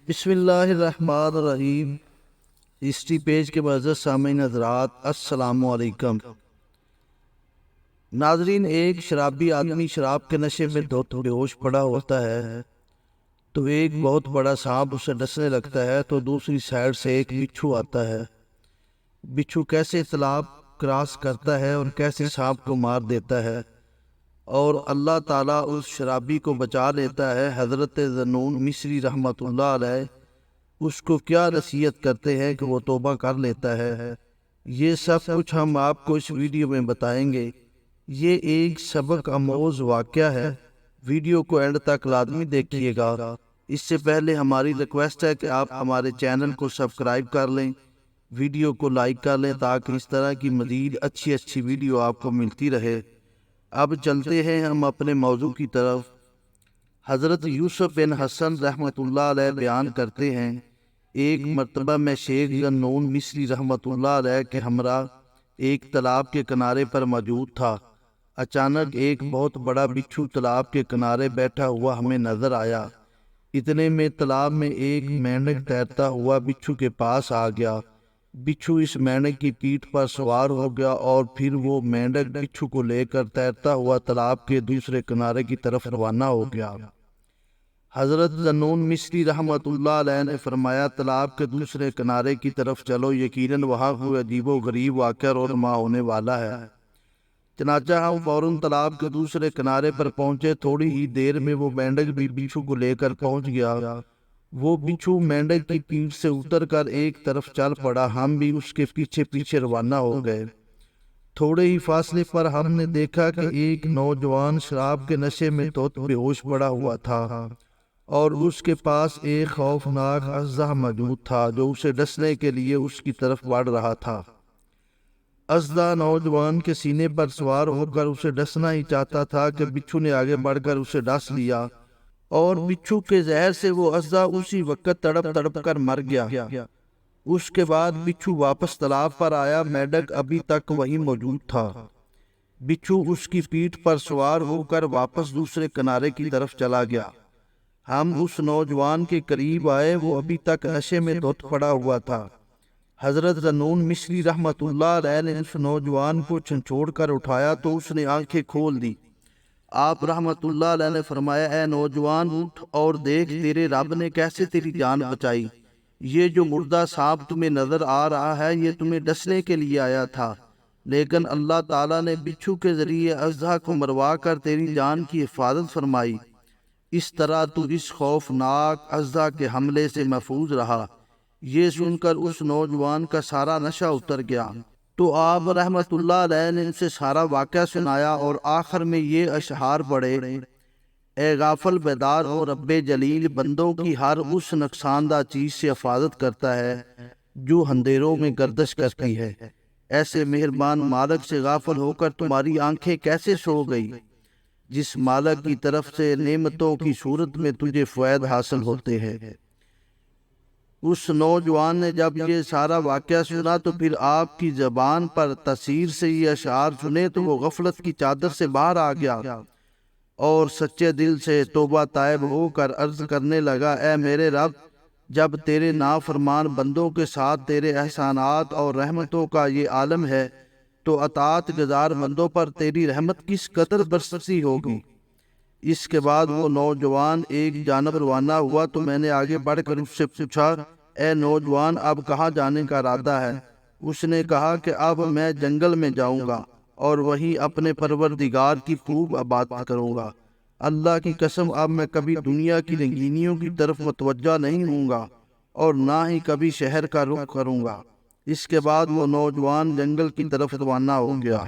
بسم اللہ الرحمن الرحیم۔ ہسٹری پیج کے معزز سامعین حضرات، السلام علیکم۔ ناظرین، ایک شرابی آدمی شراب کے نشے میں دھوت بے ہوش پڑا ہوتا ہے تو ایک بہت بڑا سانپ اسے ڈسنے لگتا ہے تو دوسری سائیڈ سے ایک بچھو آتا ہے۔ بچھو کیسے تالاب کراس کرتا ہے اور کیسے سانپ کو مار دیتا ہے اور اللہ تعالیٰ اس شرابی کو بچا لیتا ہے۔ حضرت ذنون مصری رحمۃ اللہ علیہ اس کو کیا نصیحت کرتے ہیں کہ وہ توبہ کر لیتا ہے، یہ سب کچھ ہم آپ کو اس ویڈیو میں بتائیں گے۔ یہ ایک سبق آموز واقعہ ہے، ویڈیو کو اینڈ تک لازمی دیکھیے گا۔ اس سے پہلے ہماری ریکویسٹ ہے کہ آپ ہمارے چینل کو سبسکرائب کر لیں، ویڈیو کو لائک کر لیں تاکہ اس طرح کی مزید اچھی ویڈیو آپ کو ملتی رہے۔ اب چلتے ہیں ہم اپنے موضوع کی طرف۔ حضرت یوسف بن حسن رحمۃ اللہ علیہ بیان کرتے ہیں، ایک مرتبہ میں شیخ ذنون مصری رحمۃ اللہ علیہ کے ہمراہ ایک تالاب کے کنارے پر موجود تھا۔ اچانک ایک بہت بڑا بچھو تالاب کے کنارے بیٹھا ہوا ہمیں نظر آیا۔ اتنے میں تالاب میں ایک مینڈک تیرتا ہوا بچھو کے پاس آ گیا۔ بچھو اس مینڈک کی پیٹھ پر سوار ہو گیا اور پھر وہ مینڈک بچھو کو لے کر تیرتا ہوا تالاب کے دوسرے کنارے کی طرف روانہ ہو گیا۔ حضرت ذنون مصری رحمۃ اللہ علیہ نے فرمایا، تالاب کے دوسرے کنارے کی طرف چلو، یقیناً وہاں کوئی عجیب و غریب واقعہ رونما ہونے والا ہے۔ چنانچہ ہم فوراً تالاب کے دوسرے کنارے پر پہنچے۔ تھوڑی ہی دیر میں وہ مینڈک بھی بچھو کو لے کر پہنچ گیا۔ وہ بچھو مینڈک کی پیٹھ سے اتر کر ایک طرف چل پڑا، ہم بھی اس کے پیچھے روانہ ہو گئے۔ تھوڑے ہی فاصلے پر ہم نے دیکھا کہ ایک نوجوان شراب کے نشے میں دھوت بے ہوش پڑا ہوا تھا اور اس کے پاس ایک خوفناک اژدہا موجود تھا جو اسے ڈسنے کے لیے اس کی طرف بڑھ رہا تھا۔ اژدہا نوجوان کے سینے پر سوار ہو کر اسے ڈسنا ہی چاہتا تھا کہ بچھو نے آگے بڑھ کر اسے ڈس لیا اور بچھو کے زہر سے وہ اژدہا اسی وقت تڑپ کر مر گیا۔ اس کے بعد بچھو واپس تالاب پر آیا، مینڈک ابھی تک وہیں موجود تھا۔ بچھو اس کی پیٹھ پر سوار ہو کر واپس دوسرے کنارے کی طرف چلا گیا۔ ہم اس نوجوان کے قریب آئے، وہ ابھی تک نشے میں دھت پڑا ہوا تھا۔ حضرت ذنون مصری رحمۃ اللہ علیہ نے اس نوجوان کو چھنچھوڑ کر اٹھایا تو اس نے آنکھیں کھول دی۔ آپ رحمۃ اللہ علیہ نے فرمایا، اے نوجوان، اٹھ اور دیکھ تیرے رب نے کیسے تیری جان بچائی۔ یہ جو مردہ سانپ تمہیں نظر آ رہا ہے یہ تمہیں ڈسنے کے لیے آیا تھا، لیکن اللہ تعالیٰ نے بچھو کے ذریعے اژدہا کو مروا کر تیری جان کی حفاظت فرمائی۔ اس طرح تو اس خوفناک اژدہا کے حملے سے محفوظ رہا۔ یہ سن کر اس نوجوان کا سارا نشہ اتر گیا تو آپ رحمۃ اللہ علیہ نے اسے سارا واقعہ سنایا اور آخر میں یہ اشعار پڑھے، اے غافل بیدار ہو، رب جلیل بندوں کی ہر اس نقصان دہ چیز سے حفاظت کرتا ہے جو اندھیروں میں گردش کرتی ہے۔ ایسے مہربان مالک سے غافل ہو کر تمہاری آنکھیں کیسے سو گئی، جس مالک کی طرف سے نعمتوں کی صورت میں تجھے فوائد حاصل ہوتے ہیں۔ اس نوجوان نے جب یہ سارا واقعہ سنا تو پھر آپ کی زبان پر تاثیر سے یہ اشعار سنے تو وہ غفلت کی چادر سے باہر آ گیا اور سچے دل سے توبہ طائب ہو کر عرض کرنے لگا، اے میرے رب، جب تیرے نافرمان بندوں کے ساتھ تیرے احسانات اور رحمتوں کا یہ عالم ہے تو اطاعت گزار بندوں پر تیری رحمت کس قدر برسی ہوگی۔ اس کے بعد وہ نوجوان ایک جانب روانہ ہوا تو میں نے آگے بڑھ کر اس سے پوچھا، اے نوجوان، اب کہاں جانے کا ارادہ ہے؟ اس نے کہا کہ اب میں جنگل میں جاؤں گا اور وہیں اپنے پروردگار کی خوب عبادت کروں گا۔ اللہ کی قسم، اب میں کبھی دنیا کی رنگینیوں کی طرف متوجہ نہیں ہوں گا اور نہ ہی کبھی شہر کا رخ کروں گا۔ اس کے بعد وہ نوجوان جنگل کی طرف روانہ ہو گیا۔